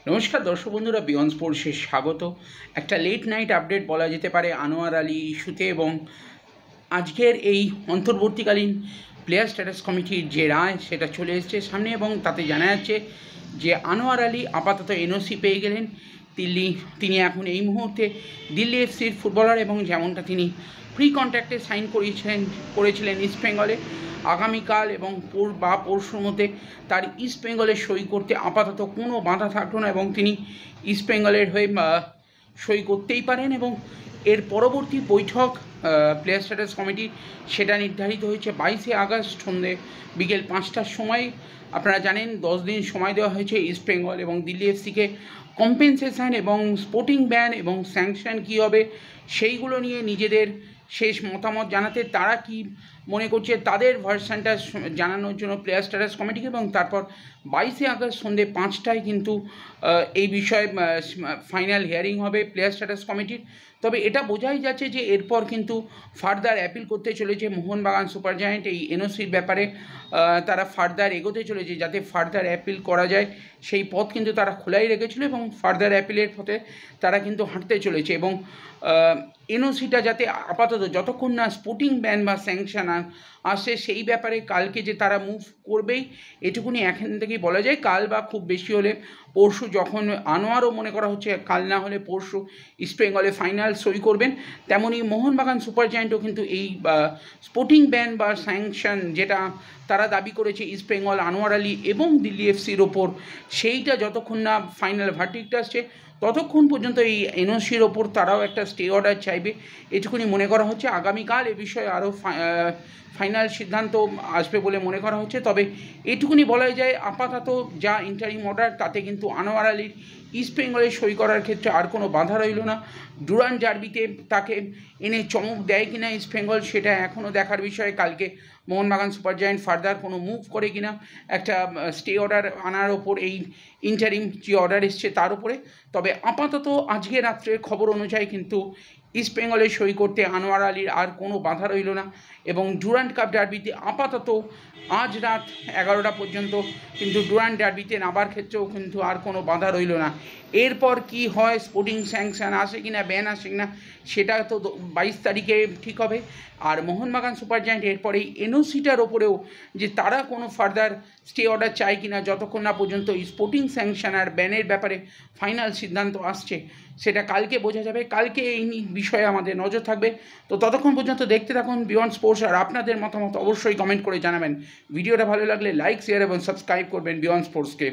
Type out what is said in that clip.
নমস্কার দর্শক বন্ধুরা, বিয়ন্ড স্পোর্টসে স্বাগত। একটা লেট নাইট আপডেট বলা যেতে পারে আনোয়ার আলী ইস্যুতে, এবং আজকের এই অন্তর্বর্তীকালীন প্লেয়ার স্ট্যাটাস কমিটির যে রায় সেটা চলে এসেছে সামনে, এবং তাতে জানা যাচ্ছে যে আনোয়ার আলী আপাতত এনওসি পেয়ে গেলেন। তিনি এখন এই মুহূর্তে দিল্লি এফসির ফুটবলার, এবং যেমনটা তিনি প্রি কন্ট্রাক্টে সাইন করেছিলেন ইস্টবেঙ্গলে, আগামীকাল এবং পরশুর মধ্যে তার ইস্টবেঙ্গলে সই করতে আপাতত কোনো বাধা থাকলো না, এবং তিনি ইস্টবেঙ্গলের হয়ে সই করতেই পারেন। এবং এর পরবর্তী বৈঠক প্লেয়ার স্ট্যাটাস কমিটির সেটা নির্ধারিত হয়েছে 22শে আগস্ট সন্ধ্যে বিকেল 5টার সময়। আপনারা জানেন 10 দিন সময় দেওয়া হয়েছে ইস্টবেঙ্গল এবং দিল্লি এফসিকে কম্পেনসেশন এবং স্পোর্টিং ব্যান এবং স্যাংশন কী হবে সেইগুলো নিয়ে নিজেদের শেষ মতামত জানাতে, তারা কি মনে করছে তাদের ভার্সানটা জানানোর জন্য প্লেয়ার স্ট্যাটাস কমিটিকে। এবং তারপর 22শে আগস্ট সন্ধ্যে 5টায় কিন্তু এই বিষয়ে ফাইনাল হিয়ারিং হবে প্লেয়ার স্ট্যাটাস কমিটির। তবে এটা বোঝাই যাচ্ছে যে এরপর কিন্তু ফার্দার অ্যাপিল করতে চলেছে মোহনবাগান সুপার জায়ান্ট। এই এনওসির ব্যাপারে তারা ফার্দার এগোতে চলেছে, যাতে ফার্দার অ্যাপিল করা যায় সেই পথ কিন্তু তারা খোলাই রেখেছিল, এবং ফার্দার অ্যাপিলের পথে তারা কিন্তু হাঁটতে চলেছে। এবং এনওসিটা যাতে আপাতত যতক্ষণ না স্পোর্টিং ব্যান বা স্যাংশন আসে সেই ব্যাপারে কালকে যে তারা মুভ করবেই এটুকুনি এখান থেকেই বলা যায়। কাল বা খুব বেশি হলে পরশু, যখন আনোয়ারও মনে করা হচ্ছে কাল না হলে পরশু ইস্টবেঙ্গলে ফাইনাল সই করবেন, তেমনই মোহনবাগান সুপার জায়ান্টও কিন্তু এই স্পোর্টিং ব্যান বা স্যাংশন যেটা তারা দাবি করেছে ইস্টবেঙ্গল, আনোয়ার আলী এবং দিল্লি এফসির ওপর, সেইটা যতক্ষণ না ফাইনাল ভার্ডিক্ট আসছে ততক্ষণ পর্যন্ত এই এনওসির ওপর তারাও একটা স্টে অর্ডার চাইবে এটুকুনি মনে করা হচ্ছে। আগামীকাল এ বিষয়ে আরও ফাইনাল সিদ্ধান্ত আসবে বলে মনে করা হচ্ছে। তবে এটুকুনি বলাই যায় আপাতত যা ইন্টারিম অর্ডার তাতে কিন্তু আনোয়ার আলীর ইস্টবেঙ্গলে সই করার ক্ষেত্রে আর কোনো বাধা রইল না। ডুরান্ড ডার্বিতে তাকে এনে চমক দেয় কিনা ইস্টবেঙ্গল সেটা এখনও দেখার বিষয়। কালকে মোহনবাগান সুপার জায়ান্ট ফার্দার কোনো মুভ করে কিনা একটা স্টে অর্ডার আনার ওপর, এই ইন্টারিম যে অর্ডার এসছে তার উপরে। তবে আপাতত আজকে রাত্রের খবর অনুযায়ী কিন্তু ইস্টবেঙ্গলে সই করতে আনোয়ার আলীর আর কোনো বাধা রইল না, এবং ডুরান্ড কাপ ডার্বিতে আপাতত আজ রাত 11টা পর্যন্ত কিন্তু ডুরান্ড ডার্বিতে নামার ক্ষেত্রেও কিন্তু আর কোনো বাধা রইল না। এরপর কি হয়, স্পোর্টিং স্যাংশন আসে কিনা, ব্যান আসে কিনা, সেটা তো 22 তারিখে ঠিক হবে। আর মোহনবাগান সুপার জায়ান্ট এরপর এই এনওসিটার ওপরেও যে তারা কোনো ফার্দার স্টে অর্ডার চায় কিনা যতক্ষণ না পর্যন্ত এই স্পোর্টিং স্যাংশন আর ব্যানের ব্যাপারে ফাইনাল সিদ্ধান্ত আসছে, সেটা কালকে বোঝা যাবে। কালকে এই বিষয়ে আমাদের নজর থাকবে। তো ততক্ষণ পর্যন্ত দেখতে থাকুন বিয়ন্ড স্পোর্টস, আর আপনাদের মতামত অবশ্যই কমেন্ট করে জানাবেন। ভিডিওটা ভালো লাগলে লাইক, শেয়ার এবং সাবস্ক্রাইব করবেন বিয়ন্ড স্পোর্টসকে।